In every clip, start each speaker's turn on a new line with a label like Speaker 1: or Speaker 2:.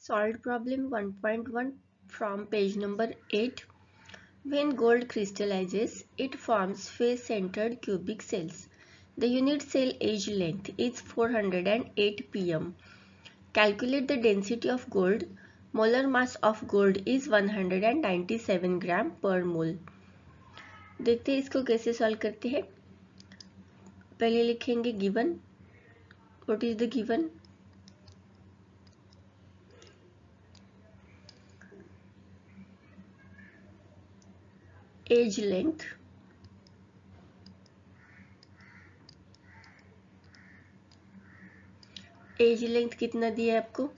Speaker 1: Solved problem 1.1 from page number 8. When gold crystallizes, it forms face-centered cubic cells. The unit cell age length is 408 pm. Calculate the density of gold. Molar mass of gold is 197 gram per mole. देखते हैं इसको कैसे solve करते हैं. पहले लिखेंगे given. What is the given? Age length. Edge length कितना दिया है आपको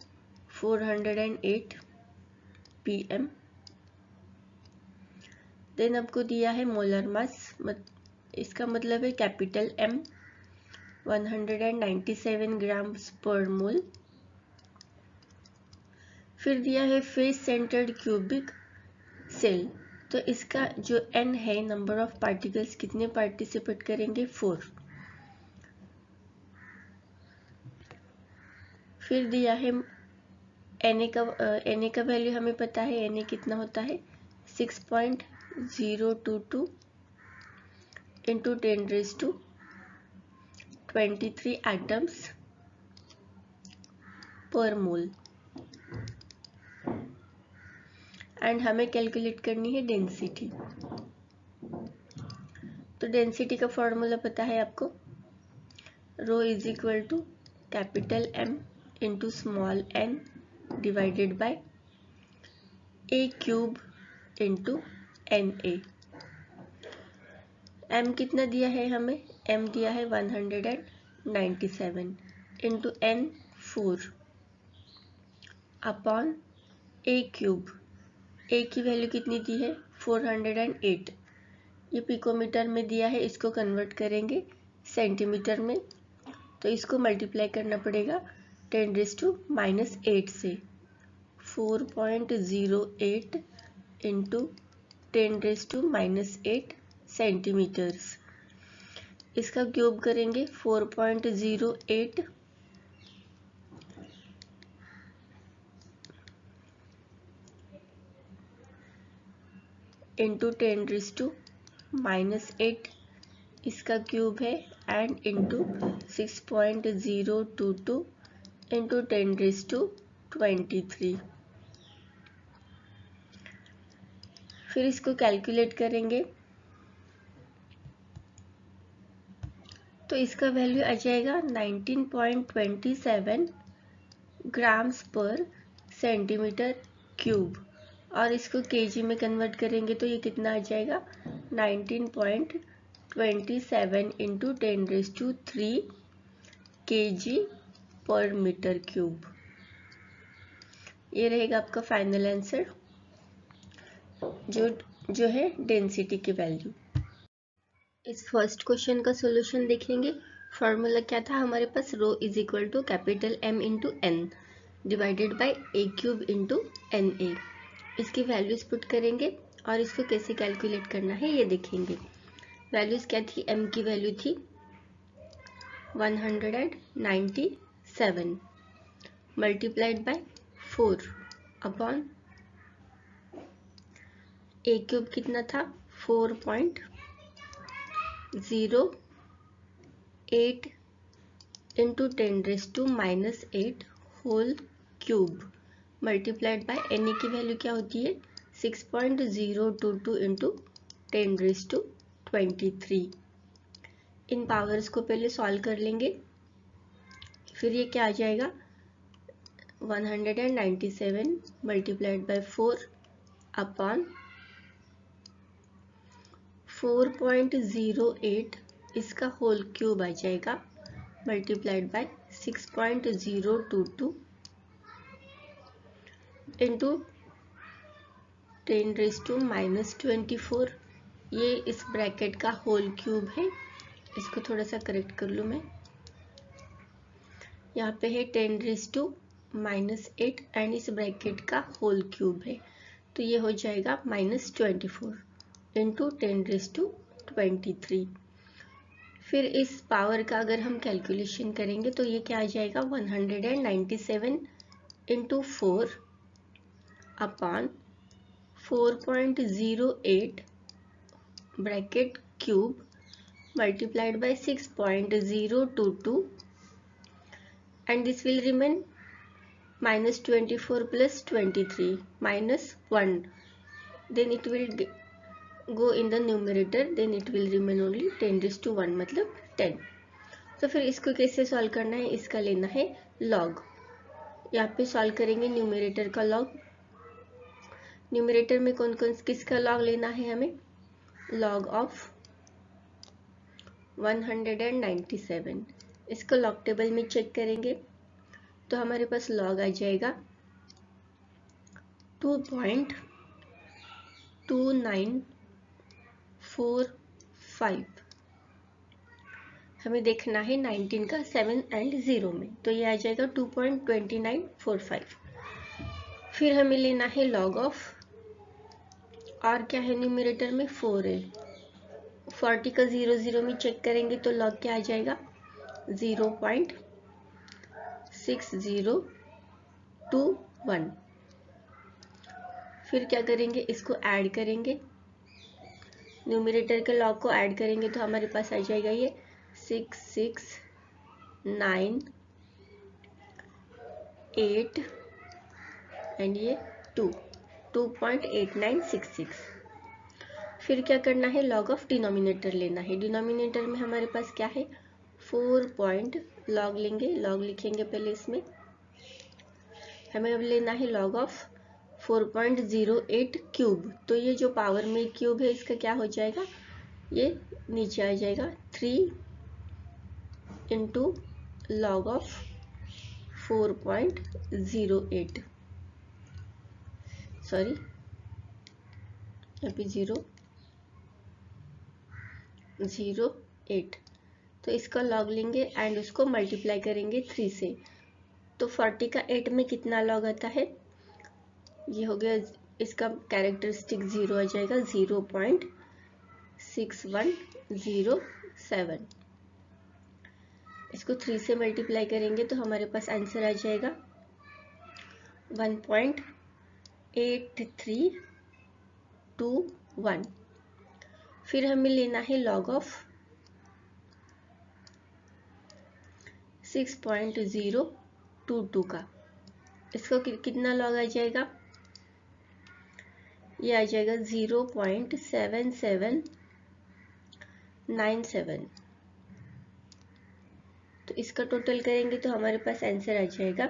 Speaker 1: 408 pm. देन आपको दिया है मोलर मास, इसका मतलब है capital M 197 grams per mole. फिर दिया है फेस सेंटर्ड क्यूबिक सेल, तो इसका जो N है नंबर ऑफ पार्टिकल्स कितने पार्टिसिपेट करेंगे 4. फिर दिया है Na का वैल्यू हमें पता है. Na कितना होता है 6.022 इंटू 10⁻23 एटम्स पर मोल. एंड हमें कैलकुलेट करनी है डेंसिटी. तो डेंसिटी का फॉर्मूला पता है आपको. Rho is equal to capital M into small n divided by a cube into Na. M कितना दिया है हमें. M दिया है 197 into n 4 upon a cube. a की वैल्यू कितनी दी है 408. ये पिकोमीटर में दिया है, इसको कन्वर्ट करेंगे सेंटीमीटर में, तो इसको मल्टीप्लाई करना पड़ेगा 10⁻⁻8 से. 4.08 इंटू 10⁻⁻8 सेंटीमीटर्स. इसका क्यूब करेंगे 4.08 इंटू 10⁻⁻8 इसका क्यूब है, एंड इंटू 6.022 इंटू 10⁻23. फिर इसको कैलकुलेट करेंगे तो इसका वैल्यू आ जाएगा 19.27 ग्राम्स पर सेंटीमीटर क्यूब, और इसको केजी में कन्वर्ट करेंगे तो ये कितना आ जाएगा 19.27 इंटू 10⁻³ kg पर मीटर क्यूब. ये रहेगा आपका फाइनल आंसर जो है डेंसिटी की वैल्यू. इस फर्स्ट क्वेश्चन का सॉल्यूशन देखेंगे. फॉर्मूला क्या था हमारे पास. Rho is equal to capital M into n divided by a cube into Na. इसकी वैल्यूज पुट करेंगे और इसको कैसे कैलकुलेट करना है ये देखेंगे. वैल्यूज क्या थी. M की वैल्यू थी 197 multiplied by 4 upon a cube कितना था 4.08 into 10⁻⁻8 whole cube multiplied by Na की वैल्यू क्या होती है 6.022 इंटू 10⁻23. इन पावर्स को पहले सॉल्व कर लेंगे. फिर ये क्या आ जाएगा 197 मल्टीप्लाइड बाय 4 अपॉन 4.08 इसका होल क्यूब आ जाएगा मल्टीप्लाइड बाय 6.022 इंटू 10⁻24. ये इस ब्रैकेट का होल क्यूब है. इसको थोड़ा सा करेक्ट कर लूँ मैं. यहाँ पे है 10⁻8 एंड इस ब्रैकेट का होल क्यूब है, तो ये हो जाएगा -24 इंटू 10⁻23. फिर इस पावर का अगर हम कैलकुलेशन करेंगे तो ये क्या आ जाएगा 197 into 4 upon 4.08 bracket cube multiplied by 6.022 and this will remain minus 24 plus 23 minus 1, then it will go in the numerator, then it will remain only 10 raised to 1 मतलब 10। तो फिर इसको कैसे सॉल्व करना है, इसका लेना है लॉग। यहाँ पे सॉल्व करेंगे न्यूमरेटर का लॉग। न्यूमरेटर में कौन कौन किसका लॉग लेना है हमें, लॉग ऑफ 197। इसको लॉग टेबल में चेक करेंगे तो हमारे पास लॉग आ जाएगा 2.2945। हमें देखना है 19 का 7 एंड 0 में, तो ये आ जाएगा 2.2945। फिर हमें लेना है लॉग ऑफ, और क्या है न्यूमरेटर में 4 है, 40 का 0 में चेक करेंगे तो लॉग क्या आ जाएगा 0.6021। फिर क्या करेंगे, इसको ऐड करेंगे, न्यूमरेटर के लॉग को ऐड करेंगे तो हमारे पास आ जाएगा ये 669 एंड ये 2.8966। फिर क्या करना है, लॉग ऑफ डिनोमिनेटर लेना है। डिनोमिनेटर में हमारे पास क्या है 4 लॉग लेंगे, लॉग लिखेंगे पहले इसमें। हमें अब लेना है लॉग ऑफ 4.08 क्यूब, तो ये जो पावर में क्यूब है इसका क्या हो जाएगा, ये नीचे आ जाएगा 3 इंटू लॉग ऑफ 4.08, सॉरी यहाँ पे 0.08। तो इसका लॉग लेंगे एंड उसको मल्टीप्लाई करेंगे 3 से, तो 40 का 8 में कितना लॉग आता है, ये हो गया, इसका कैरेक्टरिस्टिक 0 आ जाएगा 0.6107। इसको 3 से मल्टीप्लाई करेंगे तो हमारे पास आंसर आ जाएगा 1.8321। फिर हमें लेना है लॉग ऑफ 6.022 का, इसको कितना लॉग आ जाएगा, ये आ जाएगा 0.7797। तो इसका टोटल करेंगे तो हमारे पास आंसर आ जाएगा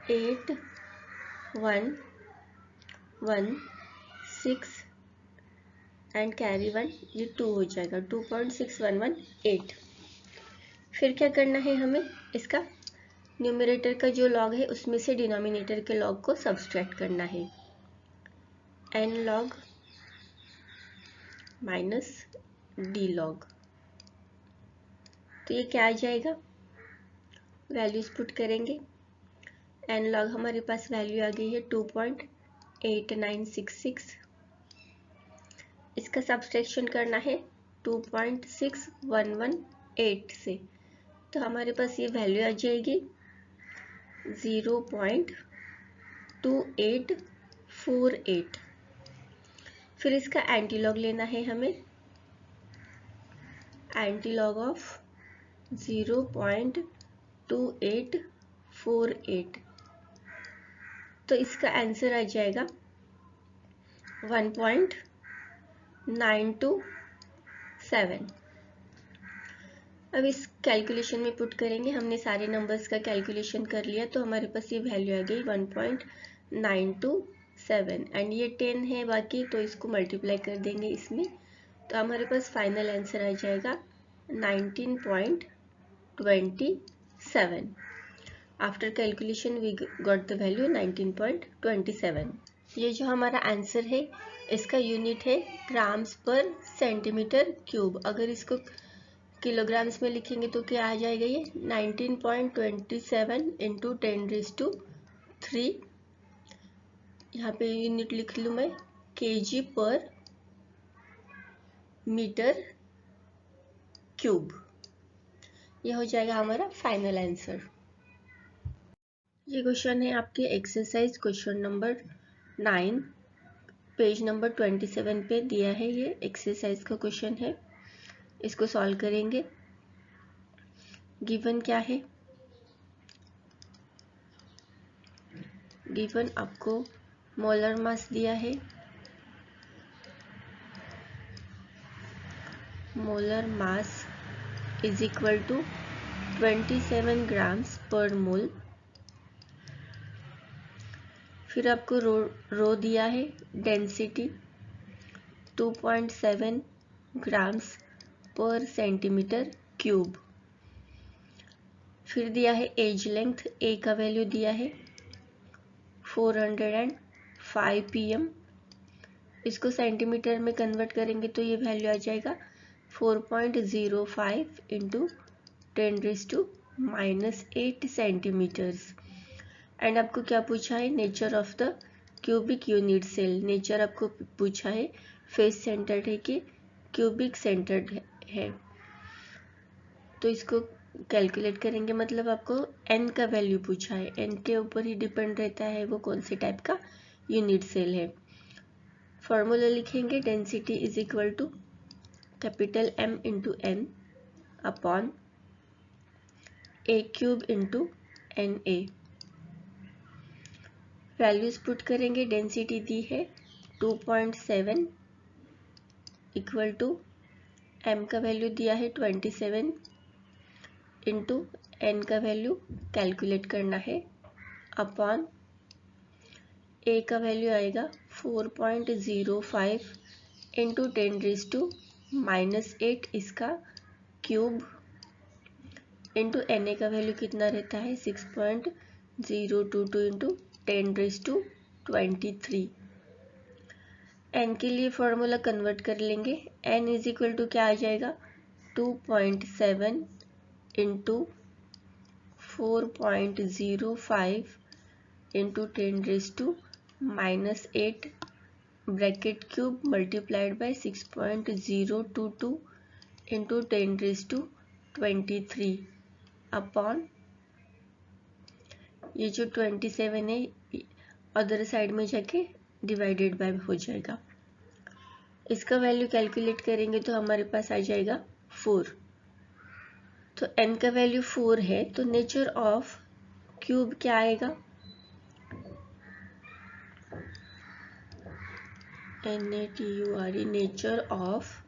Speaker 1: 8116 एंड कैरी 1, ये 2 हो जाएगा 2.6118। फिर क्या करना है, हमें इसका न्यूमरेटर का जो लॉग है उसमें से डिनोमिनेटर के लॉग को सब्सट्रैक्ट करना है, n log minus D log. तो ये क्या आ जाएगा, वैल्यूज पुट करेंगे, n लॉग हमारे पास वैल्यू आ गई है 2.8966, इसका सब्सट्रैक्शन करना है 2.6118 से, तो हमारे पास ये वैल्यू आ जाएगी 0.2848। फिर इसका एंटीलॉग लेना है हमें, एंटीलॉग ऑफ 0.2848, तो इसका आंसर आ जाएगा 1.927। अब इस कैलकुलेशन में पुट करेंगे, हमने सारे नंबर्स का कैलकुलेशन कर लिया तो हमारे पास ये वैल्यू आ गई 1.927 एंड ये 10 है बाकी, तो इसको मल्टीप्लाई कर देंगे इसमें, तो हमारे पास फाइनल आंसर आ जाएगा 19.27। After calculation we got the value 19.27। ये जो हमारा आंसर है इसका यूनिट है ग्राम्स पर सेंटीमीटर क्यूब। अगर इसको किलोग्राम्स में लिखेंगे तो क्या आ जाएगा, ये 19.27 इंटू 10⁻3। यहाँ पे यूनिट लिख लूँ मैं, kg पर मीटर क्यूब। ये हो जाएगा हमारा फाइनल आंसर। ये क्वेश्चन है आपके exercise question number 9, page number 27 पे दिया है। ये एक्सरसाइज का क्वेश्चन है, इसको सॉल्व करेंगे। गिवन क्या है? गिवन आपको मोलर मास दिया है। Molar mass is equal to 27 grams per mole. फिर आपको रो दिया है, density 2.7 grams per centimetre cube. फिर दिया है एज लेंथ, ए का वैल्यू दिया है 405 pm। इसको सेंटीमीटर में कन्वर्ट करेंगे तो ये वैल्यू आ जाएगा 4.05 इंटू 10⁻⁻8 सेंटीमीटर्स। एंड आपको क्या पूछा है? Nature of the cubic unit cell. Nature आपको पूछा है फेस सेंटर्ड है कि क्यूबिक सेंटर्ड है। तो इसको कैलकुलेट करेंगे, मतलब आपको n का वैल्यू पूछा है। n के ऊपर ही डिपेंड रहता है वो कौन से टाइप का यूनिट सेल है। फॉर्मूला लिखेंगे, density is equal to capital M into n upon a cube into N A. Values put करेंगे, डेंसिटी दी है 2.7 इक्वल टू m का वैल्यू दिया है 27 इंटू n का वैल्यू कैलकुलेट करना है अपॉन a का वैल्यू आएगा 4.05 इंटू 10⁻⁻8 इसका क्यूब इंटू na का वैल्यू कितना रहता है 6.022 इंटू 10⁻23। n के लिए फॉर्मूला कन्वर्ट कर लेंगे। n इज इक्वल टू क्या आ जाएगा 2.7 into 4.05 into 10⁻⁻8 bracket cube multiplied bye 6.022 into 10⁻23 upon ये जो 27 है अदर साइड में जाके डिवाइडेड बाय हो जाएगा। इसका वैल्यू कैलकुलेट करेंगे तो हमारे पास आ जाएगा 4। तो n का वैल्यू 4 है, तो नेचर ऑफ क्यूब क्या आएगा? NATURE, nature of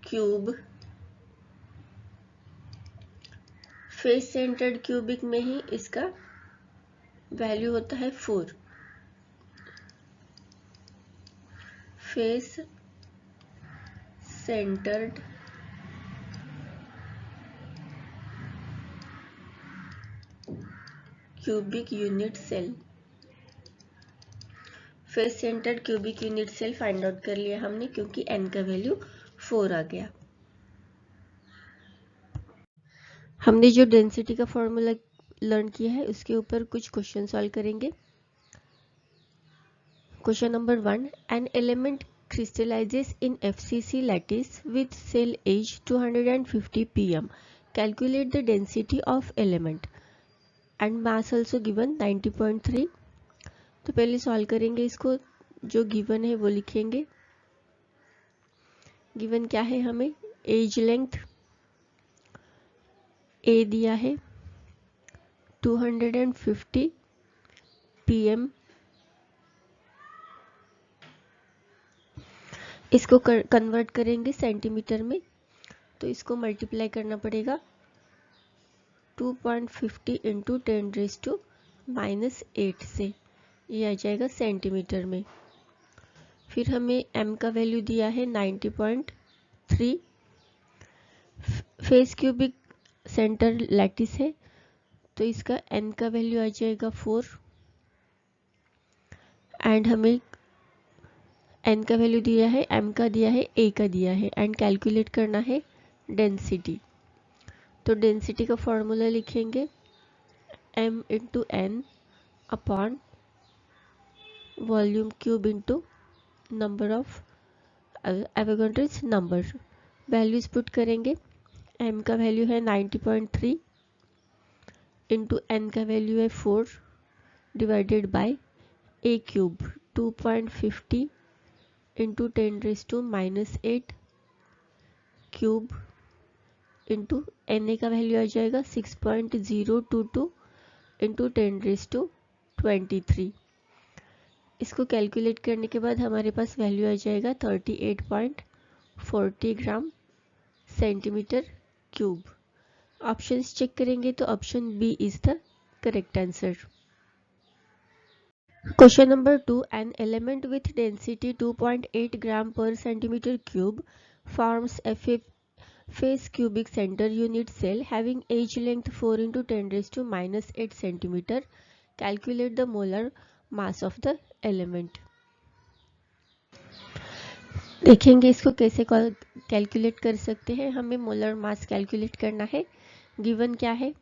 Speaker 1: cube face centred cubic में ही इसका वैल्यू होता है 4। Face centred cubic unit cell. Face centred cubic unit cell find out कर लिया हमने, क्योंकि n का वैल्यू 4 आ गया। हमने जो डेंसिटी का फॉर्मूला लर्न किया है उसके ऊपर कुछ क्वेश्चन सॉल्व करेंगे। Question number 1, an element crystallizes in FCC lattice with cell age 250 pm. Calculate the density of element and mass also given 90.3। तो पहले सॉल्व करेंगे इसको, जो गिवन है वो लिखेंगे। गिवन क्या है हमें? एज लेंथ ए दिया है 250 pm। इसको कन्वर्ट करेंगे सेंटीमीटर में, तो इसको मल्टीप्लाई करना पड़ेगा 2.50 इंटू 10⁻⁻8 से, ये आ जाएगा सेंटीमीटर में। फिर हमें m का वैल्यू दिया है 90.3। फेस क्यूबिक सेंटर लैटिस है, तो इसका n का वैल्यू आ जाएगा 4 एंड हमें n का वैल्यू दिया है, m का दिया है, a का दिया है एंड कैलकुलेट करना है डेंसिटी। तो डेंसिटी का फॉर्मूला लिखेंगे m into n upon volume cube into number of Avogadro's number. Values put करेंगे, m का वैल्यू है 90.3 इंटू n का वैल्यू है 4 divided by a cube 2.50 into 10⁻⁻8 cube into na का वैल्यू आ जाएगा 6.022 इंटू 10⁻23। इसको कैलकुलेट करने के बाद हमारे पास वैल्यू आ जाएगा 38.40 gram centimetre cube. Options check करेंगे तो option B is the correct answer. Question number 2. An element with density 2.8 gram per centimeter cube forms a face cubic center unit cell having edge length 4 into 10⁻⁻8 centimeter. Calculate the molar mass of the element. देखेंगे इसको कैसे calculate कर सकते हैं। हमें molar mass calculate करना है। Given क्या है,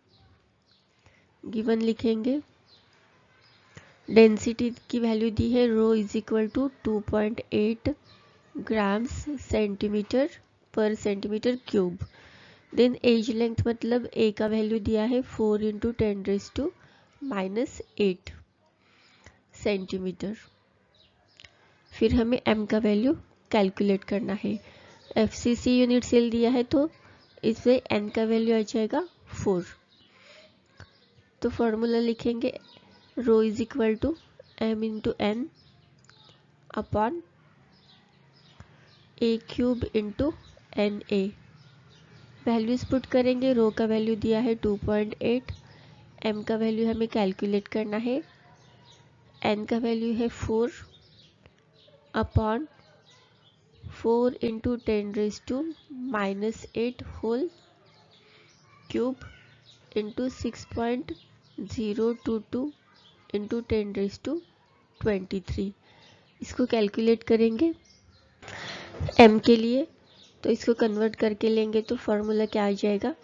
Speaker 1: गिवन लिखेंगे डेंसिटी की वैल्यू दी है rho is equal to 2.8 grams centimetre per centimetre cube. Then edge length मतलब ए का वैल्यू दिया है 4 इंटू 10⁻⁻8 सेंटीमीटर। फिर हमें एम का वैल्यू कैलकुलेट करना है। एफसीसी यूनिट सेल दिया है तो इसमें एन का वैल्यू आ जाएगा 4। तो फॉर्मूला लिखेंगे rho is equal to M into N upon A cube into N A. Values put करेंगे। रो का वैल्यू दिया है 2.8, एम का वैल्यू हमें कैलकुलेट करना है, एन का वैल्यू है 4 upon 4 into 10⁻⁻8 whole cube into 6.022 into 10⁻23। इसको कैलकुलेट करेंगे m के लिए, तो इसको कन्वर्ट करके लेंगे तो फॉर्मूला क्या आ जाएगा,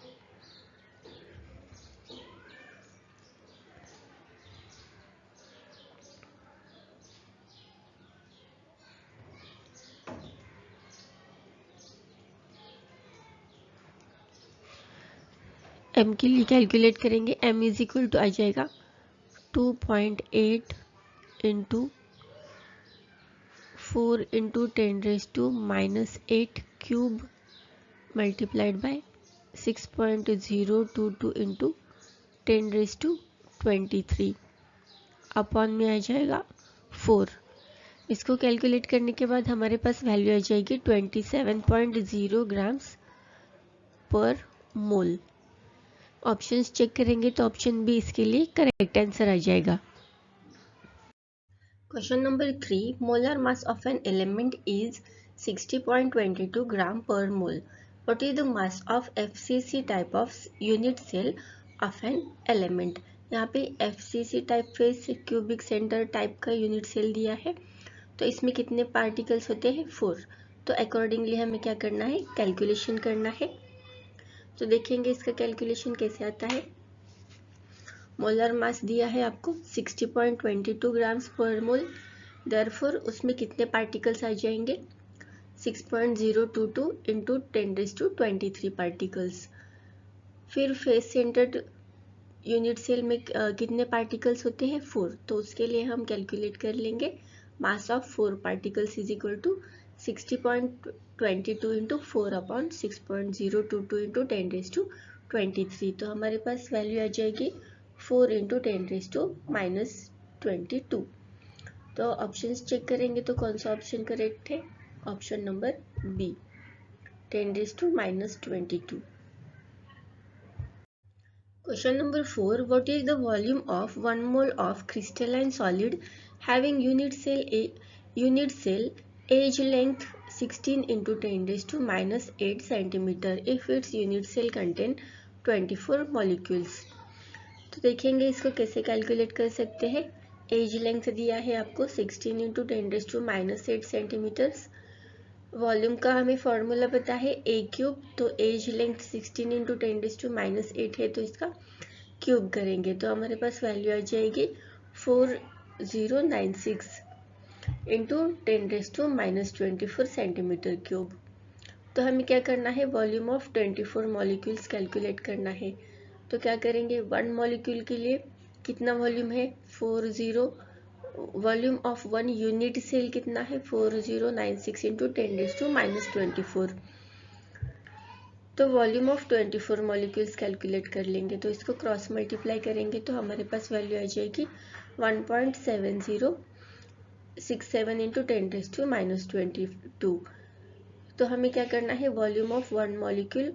Speaker 1: m के लिए कैलकुलेट करेंगे। m इज इक्वल टू आ जाएगा 2.8 into 4 into 10⁻⁻8 cube multiplied bye 6.022 into 10⁻23 upon में आ जाएगा 4। इसको कैलकुलेट करने के बाद हमारे पास वैल्यू आ जाएगी 27.0 ग्राम्स पर मोल। ऑप्शंस चेक करेंगे तो ऑप्शन बी इसके लिए करेक्ट आंसर आ जाएगा। Question number 3. Molar mass of an element is 60.22 gram per mole. What is the mass of FCC type of unit cell of an element? यहाँ पे FCC type face cubic centre type का unit cell दिया है, तो इसमें कितने particles होते हैं 4। तो अकॉर्डिंगली हमें क्या करना है, कैलकुलेशन करना है। तो देखेंगे इसका कैलकुलेशन कैसे आता है। मोलर मास दिया है आपको 60.22 ग्राम्स पर मोल, देयरफॉर उसमें कितने पार्टिकल्स आ जाएंगे 6.022 इंटू 10⁻23 पार्टिकल्स। फिर फेस सेंटर्ड यूनिट सेल में कितने पार्टिकल्स होते हैं 4, तो उसके लिए हम कैलकुलेट कर लेंगे mass of 4 particles is equal to 60.22 into 4 upon 6.022 into 10⁻23। तो हमारे पास वैल्यू आ जाएगी 4 इंटू 10⁻⁻22। तो ऑप्शंस चेक करेंगे तो कौन सा ऑप्शन करेक्ट है, option number B 10⁻22। Question number 4. What is the volume of 1 mole of crystalline solid having unit cell edge length 16 into 10⁻⁻8 centimeter if its unit cell contain 24 molecules? तो देखेंगे इसको कैसे calculate कर सकते हैं। एज लेंथ दिया है आपको 16 इंटू 10⁻⁻8 सेंटीमीटर्स। वॉल्यूम का हमें फॉर्मूला पता है ए क्यूब, तो एज लेंथ 16 इंटू 10⁻⁻8 है तो इसका क्यूब करेंगे तो हमारे पास वैल्यू आ जाएगी 4096 इंटू 10⁻24 सेंटीमीटर क्यूब। तो हमें क्या करना है, वॉल्यूम ऑफ 24 मॉलिक्यूल्स कैलकुलेट करना है। तो क्या करेंगे, 1 मॉलिक्यूल के लिए कितना वॉल्यूम है 40, वॉल्यूम ऑफ 1 यूनिट सेल कितना है 4096 इंटू 10⁻⁻24। तो वॉल्यूम ऑफ 24 मॉलिक्यूल्स कैलकुलेट कर लेंगे। तो इसको क्रॉस मल्टीप्लाई करेंगे तो हमारे पास वैल्यू आ जाएगी 1.7067 इंटू 10⁻²²। तो हमें क्या करना है, volume of 1 molecule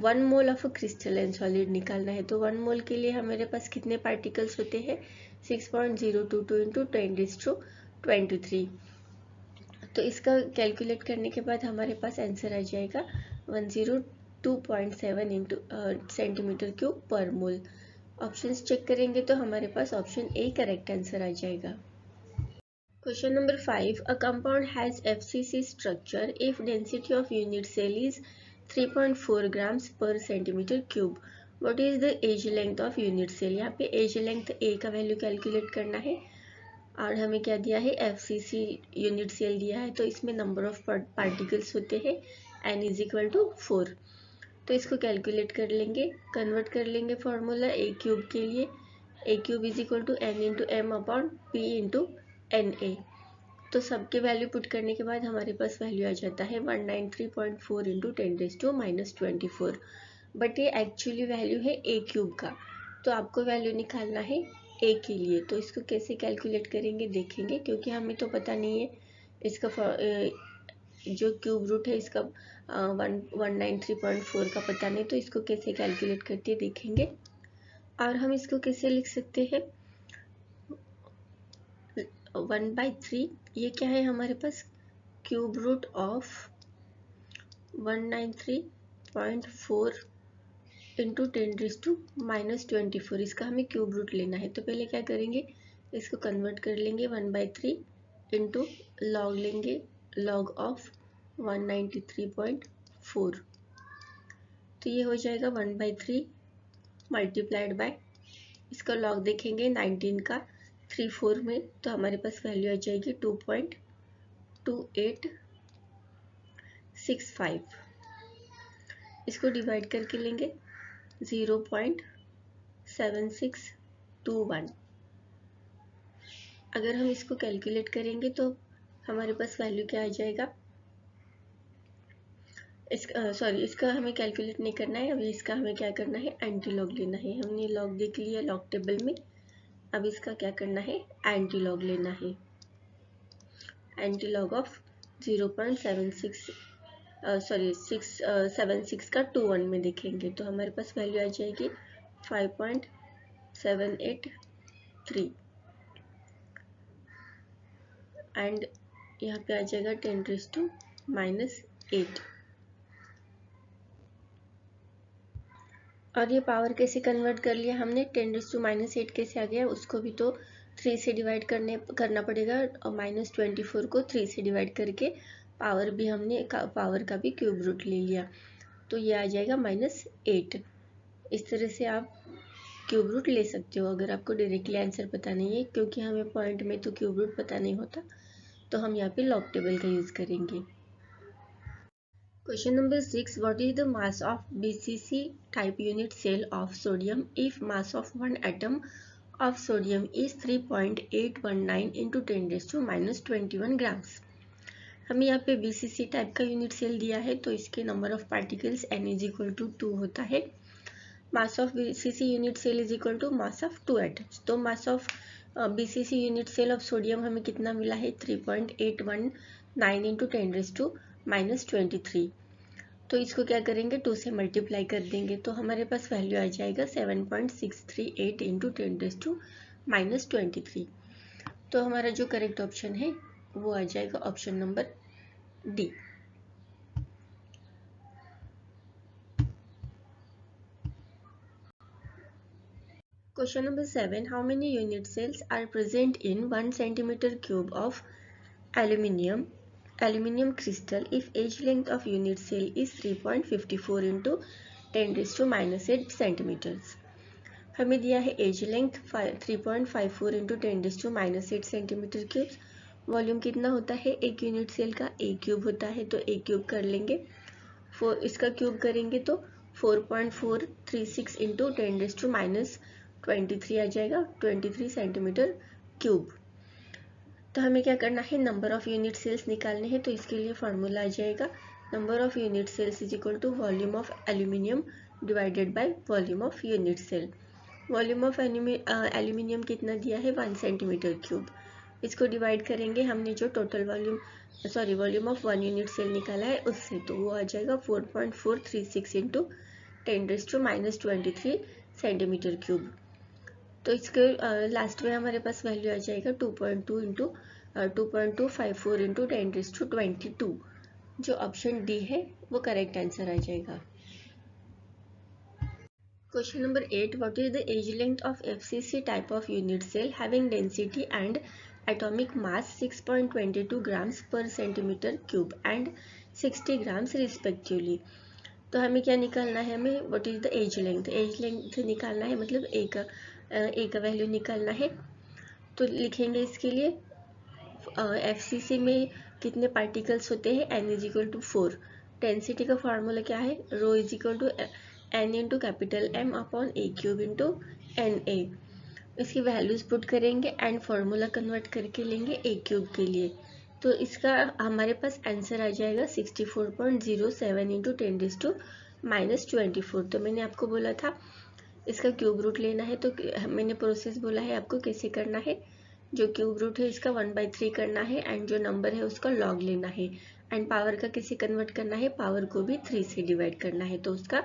Speaker 1: 1 mole of crystalline solid निकालना है। तो 1 मोल के लिए हमारे पास कितने पार्टिकल्स होते हैं 6.022 इंटू 10⁻23। तो इसका कैलकुलेट करने के बाद हमारे पास आंसर आ जाएगा 102.7 इंटू सेंटीमीटर क्यूब पर मोल। ऑप्शंस चेक करेंगे तो हमारे पास ऑप्शन ए करेक्ट आंसर आ जाएगा। Question number 5. A compound has FCC structure if density of unit cell is 3.4 grams per centimeter cube. What is the age length of unit cell? यहाँ पे age length A का value calculate करना है और हमें क्या दिया है FCC यूनिट सेल दिया है। तो इसमें नंबर ऑफ पार्टिकल्स होते हैं n इज इक्वल टू 4। तो इसको कैलकुलेट कर लेंगे, कन्वर्ट कर लेंगे फॉर्मूला a क्यूब के लिए। a cube is equal to n into M upon p into Na। तो सबके वैल्यू पुट करने के बाद हमारे पास वैल्यू आ जाता है 193.4 इंटू 10⁻⁻24। बट ये एक्चुअली वैल्यू है ए क्यूब का, तो आपको वैल्यू निकालना है ए के लिए। तो इसको कैसे कैलकुलेट करेंगे देखेंगे, क्योंकि हमें तो पता नहीं है इसका जो क्यूब रूट है इसका 193.4 का पता नहीं, तो इसको कैसे कैलकुलेट करते देखेंगे। और हम इसको कैसे लिख सकते हैं 1/3, ये क्या है हमारे पास क्यूब रूट ऑफ 193.4 इंटू 10⁻⁻24। इसका हमें क्यूब रूट लेना है। तो पहले क्या करेंगे, इसको कन्वर्ट कर लेंगे 1/3 इंटू लॉग लेंगे, लॉग ऑफ 193.4। तो ये हो जाएगा 1/3 मल्टीप्लाइड बाय, इसका लॉग देखेंगे 19 का 3/4 में, तो हमारे पास वैल्यू आ जाएगी 2.2865। इसको डिवाइड करके लेंगे 0.7621। अगर हम इसको कैलकुलेट करेंगे तो हमारे पास वैल्यू क्या आ जाएगा, इसका हमें कैलकुलेट नहीं करना है अभी, इसका हमें क्या करना है एंटी लॉग लेना है। हमने लॉग देख लिया लॉग टेबल में, अब इसका क्या करना है एंटी लॉग लेना है। एंटी लॉग ऑफ 676 का 21 में देखेंगे तो हमारे पास वैल्यू आ जाएगी 5.783 एंड यहाँ पे आ जाएगा 10⁻⁻8। और ये पावर कैसे कन्वर्ट कर लिया हमने, 10⁻⁻8 कैसे आ गया, उसको भी तो 3 से डिवाइड करना पड़ेगा और -24 को 3 से डिवाइड करके पावर भी हमने पावर का भी क्यूब रूट ले लिया, तो ये आ जाएगा -8। इस तरह से आप क्यूब रूट ले सकते हो अगर आपको डायरेक्टली आंसर पता नहीं है, क्योंकि हमें पॉइंट में तो क्यूब रूट पता नहीं होता, तो हम यहाँ पे लॉग टेबल का यूज करेंगे। Question number 6. What is the mass of BCC type unit cell of sodium if mass of one atom of sodium is 3.819 into 10⁻⁻21 grams? हमें यहाँ पे BCC टाइप का यूनिट सेल दिया है, तो इसके number of particles n is equal to 2 होता है। Mass of BCC unit cell is equal to mass of 2 atoms. तो mass of BCC unit cell of sodium हमें कितना मिला है 3.819 इंटू 10⁻⁻23। तो इसको क्या करेंगे 2 से मल्टीप्लाई कर देंगे, तो हमारे पास वैल्यू आ जाएगा 7.638 इंटू 10⁻⁻23। तो हमारा जो करेक्ट ऑप्शन है वो आ जाएगा option number D. Question number 7. How many unit cells are present in 1 centimeter cube of aluminum crystal if age length of unit cell is 3.54 into 10⁻⁻8 centimeters? हमें दिया है edge length 3.54 into 10⁻⁻8 centimetre cubes. Volume कितना होता है एक unit cell का, ए cube होता है, तो ए क्यूब कर लेंगे। इसका क्यूब करेंगे तो 4.436 इंटू 10⁻⁻23 आ जाएगा 23 सेंटीमीटर क्यूब। तो हमें क्या करना है, नंबर ऑफ यूनिट सेल्स निकालने हैं। तो इसके लिए फॉर्मूला आ जाएगा number of unit cells is equal to volume of aluminium divided by volume of unit cell. Volume of aluminium कितना दिया है, 1 सेंटीमीटर क्यूब। इसको डिवाइड करेंगे हमने जो total volume of 1 unit cell निकाला है उससे, तो वो आ जाएगा 4.436 इंटू 10⁻⁻23 सेंटीमीटर क्यूब। तो इसके लास्ट में हमारे पास वैल्यू आ जाएगा 2.2 इंटू 2.254 इंटू 10⁻22। जो ऑप्शन डी है वो करेक्ट आंसर आ जाएगा। Question number 8. What is the age length of FCC type of unit cell having density and atomic mass 6.22 grams per centimeter cube and 60 grams respectively? तो हमें क्या निकालना है, हमें what is the age length, edge length निकालना है, मतलब एक वैल्यू निकालना है। तो लिखेंगे इसके लिए FCC में कितने पार्टिकल्स होते हैं, n is equal to 4। Density का फॉर्मूला क्या है, rho is equal to n into capital M upon A cube into N A. इसकी वैल्यूज पुट करेंगे एंड फॉर्मूला कन्वर्ट करके लेंगे ए क्यूब के लिए। तो इसका हमारे पास आंसर आ जाएगा 64.07 इंटू 10⁻⁻24। तो मैंने आपको बोला था इसका क्यूब रूट लेना है, तो मैंने प्रोसेस बोला है आपको कैसे करना है। जो क्यूब रूट है इसका 1/3 करना है एंड जो नंबर है उसका लॉग लेना है एंड पावर का कैसे कन्वर्ट करना है, पावर को भी 3 से डिवाइड करना है, तो उसका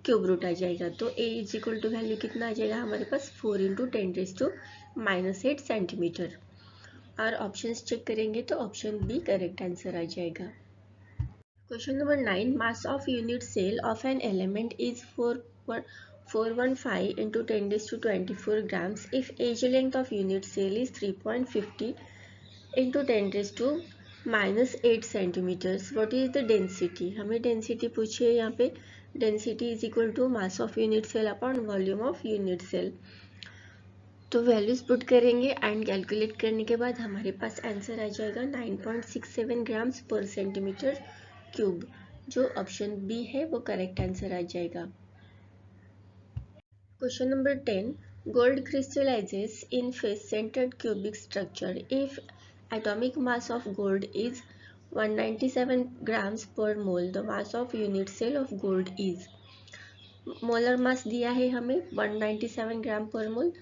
Speaker 1: क्यूब रूट आ जाएगा। तो a is equal to value कितना आ जाएगा हमारे पास 4 इंटू 10⁻⁻8 सेंटीमीटर। और ऑप्शंस चेक करेंगे तो ऑप्शन बी करेक्ट आंसर आ जाएगा। Question number 9. Mass of unit cell of an element is 415 into 10⁻24 grams if age length of unit cell is 3.50 into 10⁻⁻8 centimeters. What is the density? हमें density पूछी है यहाँ पे। Density is equal to mass of unit cell upon volume of unit cell. तो values put करेंगे and calculate करने के बाद हमारे पास आंसर आ जाएगा 9.67 ग्राम्स पर सेंटीमीटर क्यूब। जो ऑप्शन बी है वो करेक्ट आंसर आ जाएगा। Question number 10. Gold crystallizes in face-centered cubic structure if atomic mass of gold is 197 grams per mole. The mass of unit cell of gold is. Molar mass दिया है हमें 197 ग्राम पर मोल।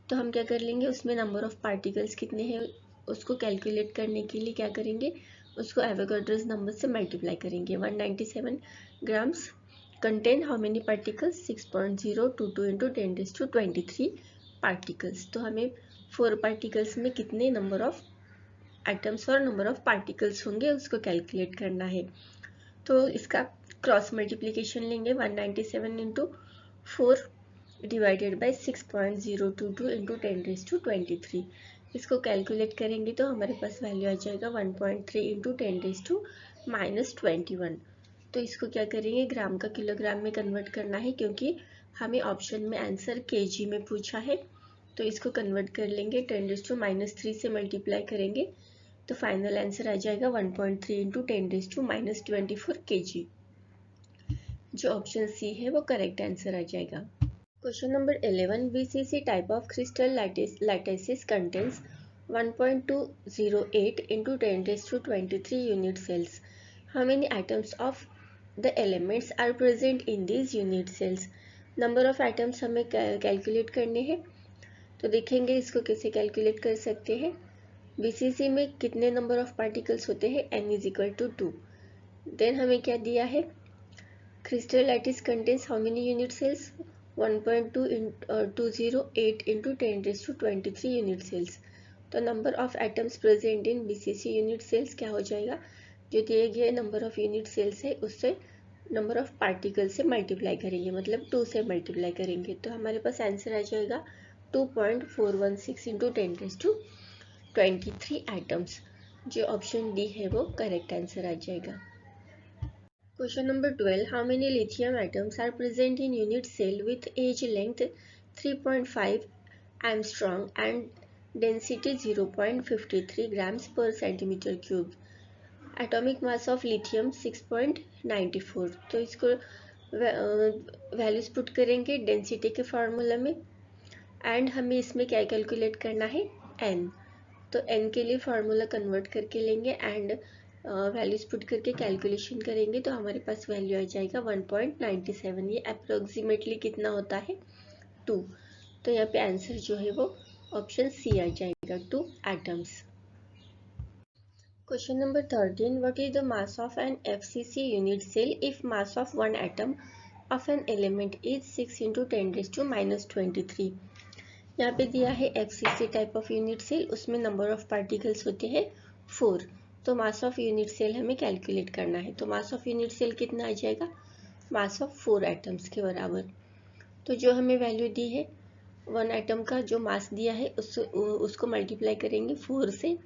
Speaker 1: तो हम क्या कर लेंगे, उसमें नंबर ऑफ पार्टिकल्स कितने हैं उसको कैलकुलेट करने के लिए क्या करेंगे, उसको एवोगाड्रोस नंबर से मल्टीप्लाई करेंगे। 197 grams contain how many particles, 6.022 into 10⁻23 particles। तो हमें 4 particles में कितने नंबर ऑफ एटम्स और नंबर ऑफ पार्टिकल्स होंगे उसको कैलकुलेट करना है। तो इसका क्रॉस मल्टीप्लिकेशन लेंगे 197 इंटू 4 डिवाइडेड बाई 6.022 इंटू 10⁻23। इसको कैलकुलेट करेंगे तो हमारे पास वैल्यू आ जाएगा 1.3 इंटू 10⁻⁻21। तो इसको क्या करेंगे, ग्राम का किलोग्राम में कन्वर्ट करना है क्योंकि हमें ऑप्शन में आंसर केजी में पूछा है। तो इसको कन्वर्ट कर लेंगे 10⁻³ से मल्टीप्लाई करेंगे तो फाइनल आंसर आ जाएगा 1.3 इंटू 10⁻24 kg। जो ऑप्शन सी है वो करेक्ट आंसर आ जाएगा। Question number 11. VCC type of crystal lattice contains 1.208 into 10⁻23 unit cells. How many atoms of the elements are present in these unit cells? Number of atoms हमें calculate करने हैं। तो देखेंगे इसको कैसे कैलकुलेट कर सकते हैं। बीसीसी में कितने नंबर ऑफ पार्टिकल्स होते हैं, n is equal to 2। Then हमें क्या दिया है, crystal lattice contains how many unit cells 1.208 into 10⁻23 unit cells. तो number of atoms present in BCC unit cells क्या हो जाएगा, जो दिए गए नंबर ऑफ यूनिट सेल्स है उससे नंबर ऑफ पार्टिकल से मल्टीप्लाई करेंगे, मतलब 2 से मल्टीप्लाई करेंगे तो हमारे पास आंसर आ जाएगा 2.416 इंटू 10⁻23 एटम्स। जो ऑप्शन डी है वो करेक्ट आंसर आ जाएगा। Question number 12. How many lithium atoms are present in unit cell with edge length 3.5 angstrom and density 0.53 grams per centimetre cube. Atomic mass of lithium 6.94। तो इसको values put करेंगे density के formula में, and हमें इसमें क्या कैलकुलेट करना है, n। तो n के लिए फार्मूला कन्वर्ट करके लेंगे एंड वैल्यूज पुट करके कैलकुलेशन करेंगे, तो हमारे पास वैल्यू आ जाएगा 1.97। ये अप्रोक्सीमेटली कितना होता है, 2। तो यहाँ पे आंसर जो है वो ऑप्शन सी आ जाएगा, 2 atoms. Question number 13, what is the mass of an FCC unit cell if mass of one atom of an element is 6 × 10⁻23। यहाँ पे दिया है FCC type of unit cell, उसमें नंबर ऑफ पार्टिकल्स होते हैं 4। तो मास ऑफ यूनिट सेल हमें calculate करना है। तो मास ऑफ यूनिट सेल कितना आ जाएगा, मास ऑफ 4 एटम्स के बराबर। तो जो हमें वैल्यू दी है वन एटम का जो मास दिया है उसको मल्टीप्लाई करेंगे 4 से,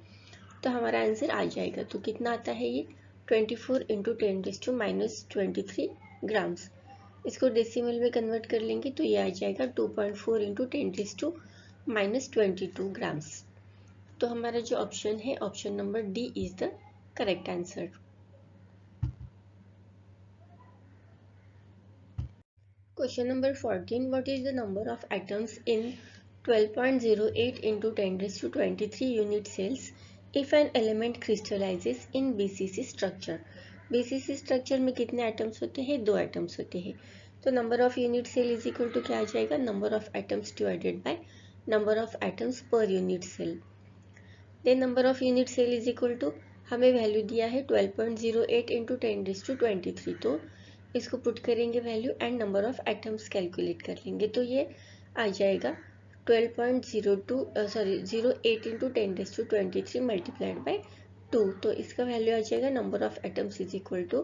Speaker 1: तो हमारा आंसर आ जाएगा। तो कितना आता है ये, 24 × 10⁻23 ग्राम्स। इसको डेसिमल में कन्वर्ट कर लेंगे तो ये आ जाएगा 2.4 × 10⁻22 ग्राम्स। तो हमारा जो ऑप्शन है, option number D is the correct answer. Question number 14, what is the number of atoms in 12.08 × 10⁻23 unit cells if an element crystallises in BCC structure. BCC structure में कितने एटम्स होते हैं, 2 एटम्स होते हैं। तो number of unit cell is equal to क्या आ जाएगा, number of atoms divided by number of atoms per unit cell. Then number of unit cell is equal to, हमें वैल्यू दिया है 12.08 × 10⁻23। तो इसको पुट करेंगे value and number of atoms calculate कर लेंगे, तो ये आ जाएगा 08 × 10⁻23 मल्टीप्लाइड बाय 2। तो इसका वैल्यू आ जाएगा number of atoms is equal to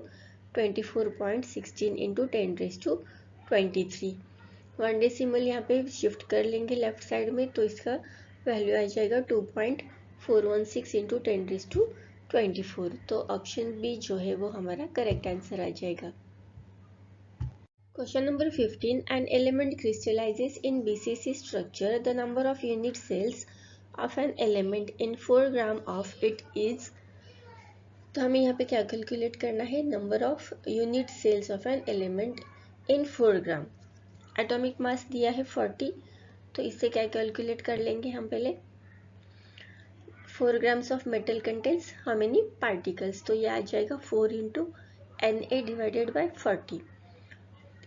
Speaker 1: 24.16 × 10⁻23। One decimal यहाँ पे शिफ्ट कर लेंगे लेफ्ट साइड में, तो इसका वैल्यू आ जाएगा 2.416 × 10⁻24। तो ऑप्शन बी जो है वो हमारा करेक्ट आंसर आ जाएगा। Question number 15, an element crystallizes in BCC structure. The number of unit cells of an element in 4 gram of it is, तो हमें यहाँ पे क्या कैलकुलेट करना है, number of unit cells of an element in 4 gram. Atomic mass दिया है 40, तो इससे क्या कैलकुलेट कर लेंगे हम पहले, 4 grams of metal contains how many particles. तो ये आ जाएगा 4 × Na divided by 40।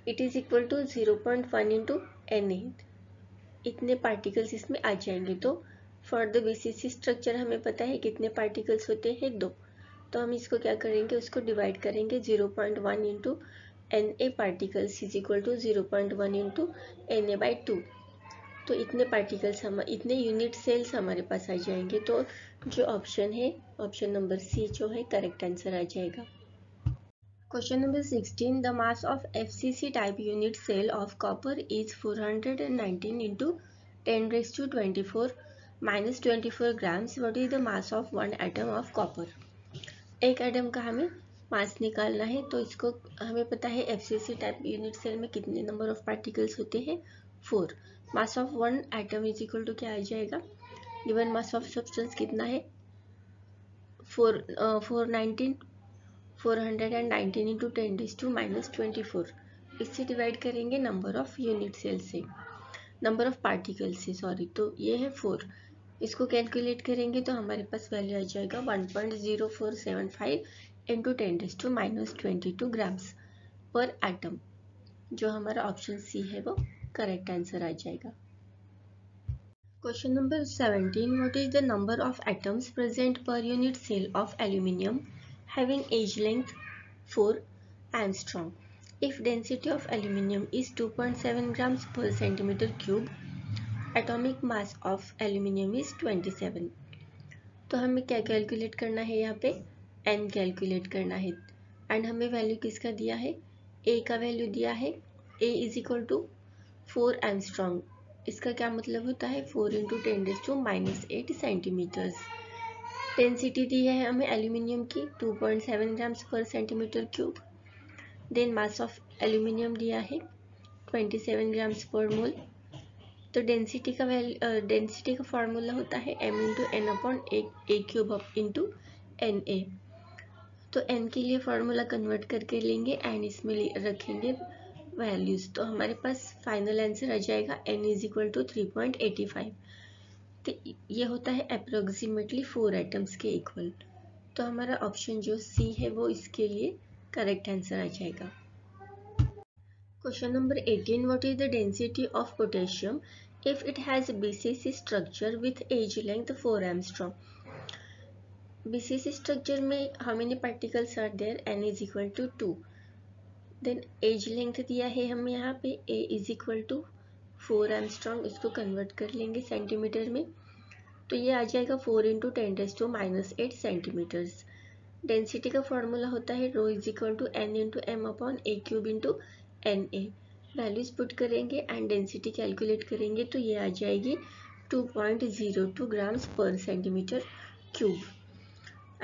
Speaker 1: It is equal to 0.1 × Na। इतने पार्टिकल्स इसमें आ जाएंगे। तो फॉर द BCC स्ट्रक्चर हमें पता है कितने पार्टिकल्स होते हैं, 2। तो हम इसको क्या करेंगे, उसको डिवाइड करेंगे 0.1 × Na particles is equal to 0.1 × Na/2। तो इतने पार्टिकल्स इतने यूनिट सेल्स हमारे पास आ जाएंगे। तो जो ऑप्शन है, ऑप्शन नंबर सी जो है करेक्ट आंसर आ जाएगा। Question number 16, the mass of FCC type unit cell of copper is 419 × 10⁻24 - 24 grams. What is the mass of one atom of copper? एक एटम का हमें मास निकालना है। तो इसको हमें पता है FCC टाइप यूनिट सेल में कितने नंबर ऑफ पार्टिकल्स होते हैं, 4। Mass of one atom is equal to क्या आ जाएगा, गिवन मास ऑफ सब्सटेंस कितना है, 419 × 10⁻24। इससे डिवाइड करेंगे नंबर ऑफ यूनिट सेल से, नंबर ऑफ पार्टिकल से, सॉरी। तो ये है 4, इसको कैलकुलेट करेंगे तो हमारे पास वैल्यू आ जाएगा 1.0475 × 10⁻22 ग्राम्स पर एटम। जो हमारा ऑप्शन सी है वो करेक्ट आंसर आ जाएगा। Question number 17, what is the number of atoms present per unit cell of aluminium having edge length 4 angstrom. If density of aluminium is 2.7 grams per centimeter cube, atomic mass of aluminium is 27. तो हमें क्या calculate करना है, यहाँ पे n calculate करना है and हमें वैल्यू किसका दिया है, a का वैल्यू दिया है, a is equal to 4 angstrom. इसका क्या मतलब होता है, 4 × 10⁻8 सेंटीमीटर्स। डेंसिटी दी है हमें एल्यूमिनियम की 2.7 grams per centimetre cube. Then mass of aluminium दिया है 27 ग्राम्स पर मोल। तो डेंसिटी का फार्मूला होता है m × n/a³ × Na। तो n के लिए फार्मूला कन्वर्ट करके लेंगे एंड इसमें रखेंगे वैल्यूज, तो हमारे पास फाइनल आंसर आ जाएगा n इज इक्वल टू 3.85। तो ये होता है अप्रोक्सीमेटली 4 एटम्स के इक्वल। तो हमारा ऑप्शन जो सी है वो इसके लिए करेक्ट आंसर आ जाएगा। Question number 18, what is the density of potassium if it has BCC structure with age length 4 angstrom? BCC structure में how many particles are there? n is equal to 2. Then age length दिया है हमें यहाँ पे a is equal to 4 angstrom, इसको convert कर लेंगे centimetre में, तो ये आ जाएगा 4 इंटू 10⁻⁻8 सेंटीमीटर्स। डेंसिटी का फॉर्मूला होता है rho is equal to n into M upon A cube into N A. Values put करेंगे एंड डेंसिटी कैलकुलेट करेंगे तो ये आ जाएगी 2.02 grams per centimetre cube.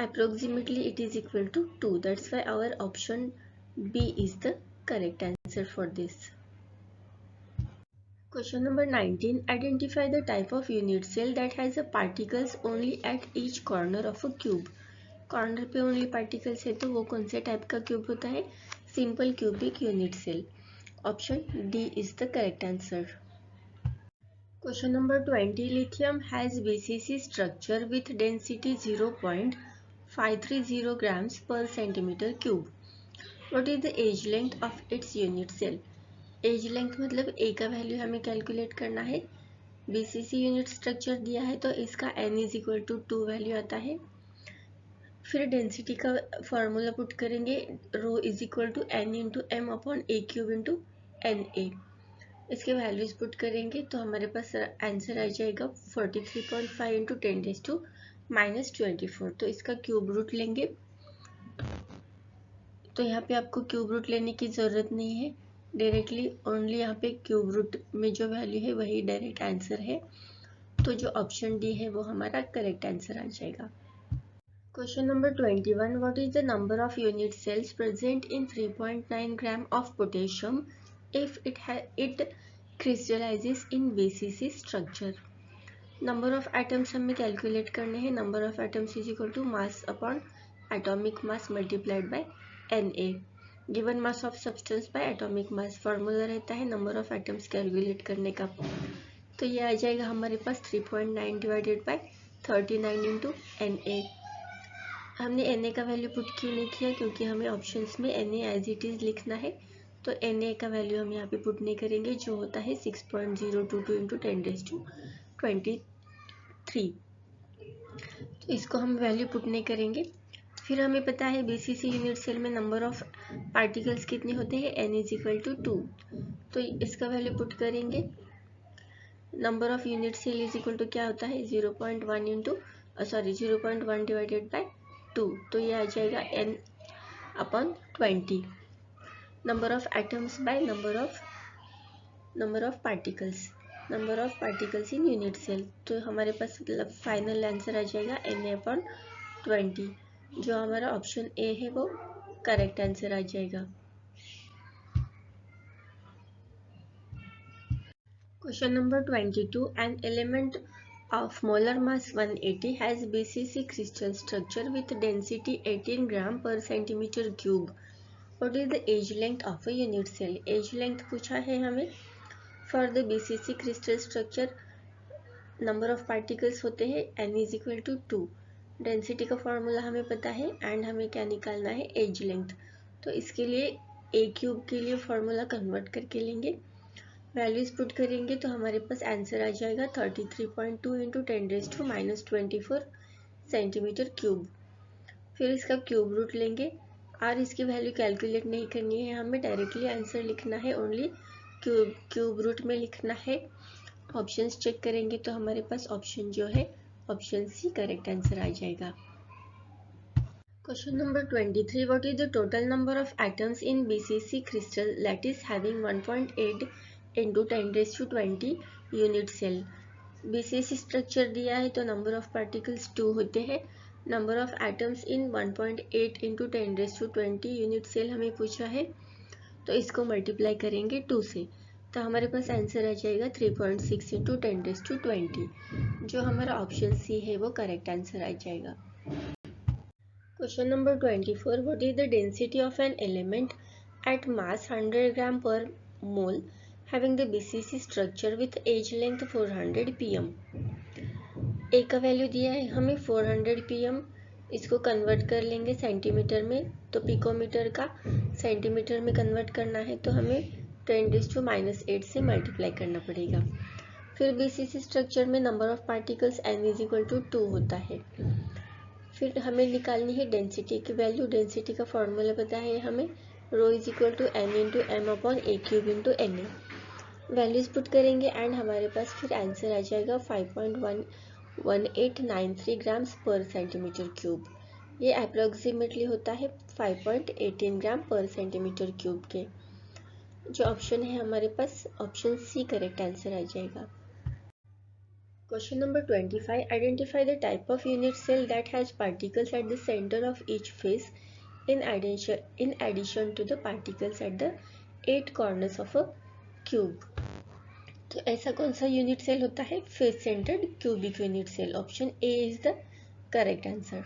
Speaker 1: Approximately it is equal to 2, that's why our option B is the correct answer for this. Question number 19. Identify the type of unit cell that has a particles only at each corner of a cube. Corner पे only particles है तो वो कौन से type का cube होता है? Simple cubic unit cell. Option D is the correct answer. Question number 20. Lithium has BCC structure with density 0.530 grams per centimetre cube. What is the edge length of its unit cell? Edge length मतलब A का value हमें calculate करना है। BCC unit structure दिया है तो इसका n is equal to 2 value आता है। फिर डेंसिटी का फॉर्मूला पुट करेंगे rho is equal to n into M upon A cube into N A. इसके वैल्यूज पुट करेंगे तो हमारे पास आंसर आ जाएगा 43.5 इंटू 10⁻⁻24। तो इसका क्यूब रूट लेंगे, तो यहाँ पे आपको क्यूब रूट लेने की ज़रूरत नहीं है, डायरेक्टली ओनली यहाँ पे क्यूब रूट में जो वैल्यू है वही डायरेक्ट आंसर है। तो जो ऑप्शन डी है वो हमारा करेक्ट आंसर आ जाएगा। Question number 21. What is the number of unit cells present in 3.9 gram of potassium if it crystallises in BCC structure? Number of atoms हमें कैलकुलेट करने हैं। Number of atoms is equal to mass upon atomic mass multiplied by Na। Given mass of substance by atomic mass formula रहता है number of atoms calculate करने का। तो ये आ जाएगा हमारे पास 3.9 डिवाइडेड बाय 39 इंटू Na। हमने Na का वैल्यू पुट क्यों नहीं किया? क्योंकि हमें ऑप्शंस में Na एज इट इज लिखना है, तो Na का वैल्यू हम यहाँ पे पुट नहीं करेंगे जो होता है 6.022 इंटू 10⁻23। तो इसको हम वैल्यू पुट नहीं करेंगे। फिर हमें पता है बीसीसी यूनिट सेल में नंबर ऑफ पार्टिकल्स कितने होते हैं? n is equal to 2। तो इसका वैल्यू पुट करेंगे। Number of unit cell is equal to क्या होता है? 0.1 इंटू 0.1 डिवाइडेड बाय 2। तो ये आ जाएगा n upon 20। Number of atoms by number of particles in unit cell. तो हमारे पास फाइनल आंसर आ जाएगा n अपॉन 20। जो हमारा ऑप्शन ए है वो करेक्ट आंसर आ जाएगा। Question number 22. An element of molar mass 180 has BCC crystal structure with density 18 gram per centimeter cube. What is the age length of a unit cell? Age length पूछा है हमें। For the BCC crystal structure number of particles होते हैं n is equal to 2। Density का formula हमें पता है and हमें क्या निकालना है? Edge length. तो इसके लिए ए क्यूब के लिए फॉर्मूला कन्वर्ट करके लेंगे, वैल्यूज पुट करेंगे तो हमारे पास आंसर आ जाएगा 33.2 इंटू 10⁻24 सेंटीमीटर क्यूब। फिर इसका क्यूब रूट लेंगे और इसकी वैल्यू कैलकुलेट नहीं करनी है, हमें डायरेक्टली आंसर लिखना है, ओनली क्यूब रूट में लिखना है। ऑप्शंस चेक करेंगे तो हमारे पास ऑप्शन जो है ऑप्शन सी करेक्ट आंसर आ जाएगा। Question number 23. What is the total number of atoms in BCC crystal lattice having 1.8 into 10⁻20 unit cell? BCC structure दिया है तो नंबर ऑफ पार्टिकल्स 2 होते हैं। Number of atoms in 1.8 into 10⁻20 unit cell हमें पूछा है, तो इसको मल्टीप्लाई करेंगे 2 से, तो हमारे पास आंसर आ जाएगा 3.6 इंटू 10⁻20। जो हमारा ऑप्शन सी है वो करेक्ट आंसर आ जाएगा। Question number 24. What is the density of an element at mass 100 gram per mole having the BCC structure with edge length 400 pm. ए का वैल्यू दिया है हमें 400 pm, इसको कन्वर्ट कर लेंगे सेंटीमीटर में, तो पिकोमीटर का सेंटीमीटर में कन्वर्ट करना है तो हमें 10⁻⁸ से मल्टीप्लाई करना पड़ेगा। फिर बीसीसी स्ट्रक्चर में नंबर ऑफ पार्टिकल्स n = 2 होता है। फिर हमें निकालनी है डेंसिटी की वैल्यू। डेंसिटी का फॉर्मूला पता है हमें, ρ = n × m/a³ × na। Values put करेंगे एंड हमारे पास फिर आंसर आ जाएगा 5.1893 ग्राम्स पर सेंटीमीटर क्यूब। ये अप्रोक्सीमेटली होता है 5.18 ग्राम पर सेंटीमीटर क्यूब के। जो ऑप्शन है हमारे पास ऑप्शन सी करेक्ट आंसर आ जाएगा। Question number 25. Identify the type of unit cell that has particles at the center of each face in addition to the particles at the 8 corners of a cube. तो ऐसा कौन सा unit cell होता है? Face centred cubic unit cell. Option A is the correct answer.